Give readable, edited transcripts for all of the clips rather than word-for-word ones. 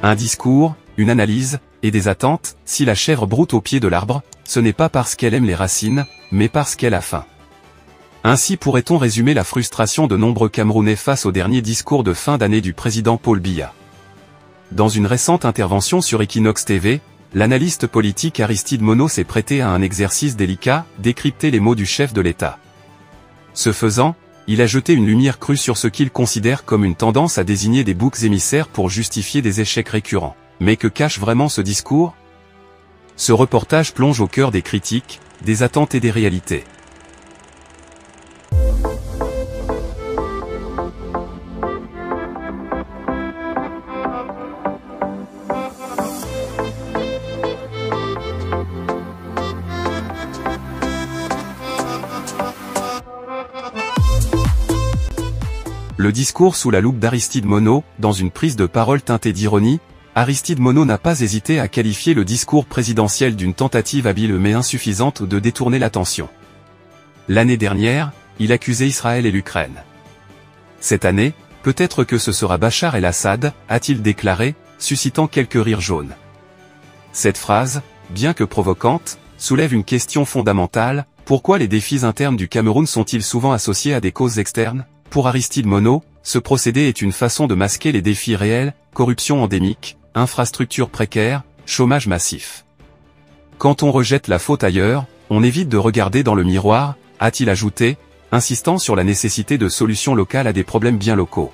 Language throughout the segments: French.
Un discours, une analyse, et des attentes. Si la chèvre broute au pied de l'arbre, ce n'est pas parce qu'elle aime les racines, mais parce qu'elle a faim. Ainsi pourrait-on résumer la frustration de nombreux Camerounais face au dernier discours de fin d'année du président Paul Biya. Dans une récente intervention sur Equinox TV, l'analyste politique Aristide Monod s'est prêté à un exercice délicat, décrypter les mots du chef de l'État. Ce faisant, il a jeté une lumière crue sur ce qu'il considère comme une tendance à désigner des boucs émissaires pour justifier des échecs récurrents. Mais que cache vraiment ce discours? Ce reportage plonge au cœur des critiques, des attentes et des réalités. Le discours sous la loupe d'Aristide Monod, dans une prise de parole teintée d'ironie, Aristide Monod n'a pas hésité à qualifier le discours présidentiel d'une tentative habile mais insuffisante de détourner l'attention. L'année dernière, il accusait Israël et l'Ukraine. Cette année, peut-être que ce sera Bachar el-Assad, a-t-il déclaré, suscitant quelques rires jaunes. Cette phrase, bien que provocante, soulève une question fondamentale: pourquoi les défis internes du Cameroun sont-ils souvent associés à des causes externes? Pour Aristide Monod, ce procédé est une façon de masquer les défis réels: corruption endémique, infrastructures précaires, chômage massif. Quand on rejette la faute ailleurs, on évite de regarder dans le miroir, a-t-il ajouté, insistant sur la nécessité de solutions locales à des problèmes bien locaux.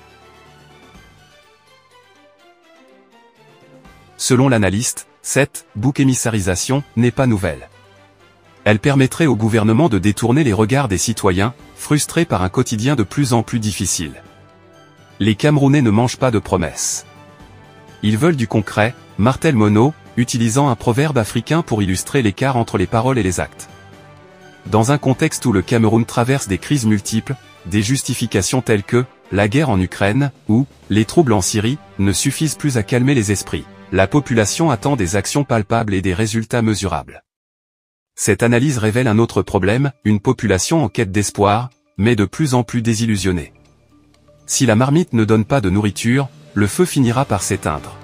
Selon l'analyste, cette bouc émissarisation n'est pas nouvelle. Elle permettrait au gouvernement de détourner les regards des citoyens, frustrés par un quotidien de plus en plus difficile. Les Camerounais ne mangent pas de promesses. Ils veulent du concret, martèle Monod, utilisant un proverbe africain pour illustrer l'écart entre les paroles et les actes. Dans un contexte où le Cameroun traverse des crises multiples, des justifications telles que « la guerre en Ukraine » ou « les troubles en Syrie » ne suffisent plus à calmer les esprits. La population attend des actions palpables et des résultats mesurables. Cette analyse révèle un autre problème, une population en quête d'espoir, mais de plus en plus désillusionnée. Si la marmite ne donne pas de nourriture, le feu finira par s'éteindre.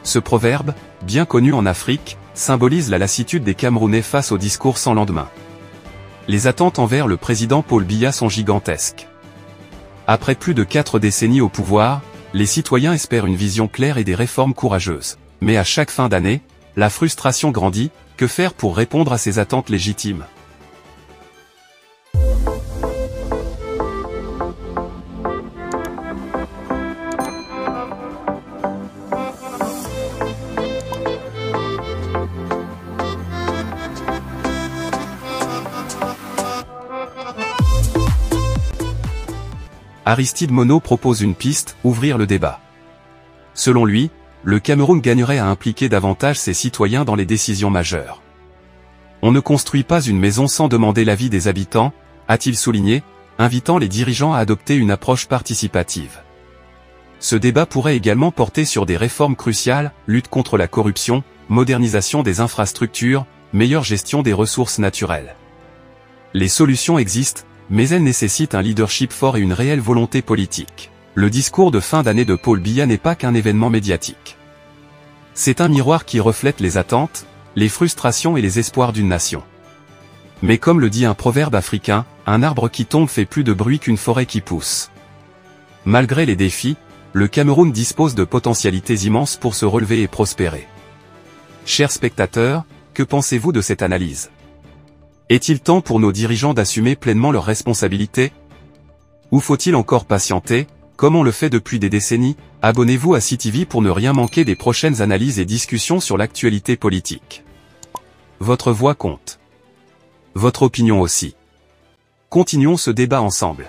Ce proverbe, bien connu en Afrique, symbolise la lassitude des Camerounais face au discours sans lendemain. Les attentes envers le président Paul Biya sont gigantesques. Après plus de 4 décennies au pouvoir, les citoyens espèrent une vision claire et des réformes courageuses. Mais à chaque fin d'année, la frustration grandit. Que faire pour répondre à ces attentes légitimes? Aristide Monod propose une piste: ouvrir le débat. Selon lui, le Cameroun gagnerait à impliquer davantage ses citoyens dans les décisions majeures. On ne construit pas une maison sans demander l'avis des habitants, a-t-il souligné, invitant les dirigeants à adopter une approche participative. Ce débat pourrait également porter sur des réformes cruciales: lutte contre la corruption, modernisation des infrastructures, meilleure gestion des ressources naturelles. Les solutions existent, mais elles nécessitent un leadership fort et une réelle volonté politique. Le discours de fin d'année de Paul Biya n'est pas qu'un événement médiatique. C'est un miroir qui reflète les attentes, les frustrations et les espoirs d'une nation. Mais comme le dit un proverbe africain, un arbre qui tombe fait plus de bruit qu'une forêt qui pousse. Malgré les défis, le Cameroun dispose de potentialités immenses pour se relever et prospérer. Chers spectateurs, que pensez-vous de cette analyse? Est-il temps pour nos dirigeants d'assumer pleinement leurs responsabilités? Ou faut-il encore patienter, comme on le fait depuis des décennies? Abonnez-vous à CTV pour ne rien manquer des prochaines analyses et discussions sur l'actualité politique. Votre voix compte. Votre opinion aussi. Continuons ce débat ensemble.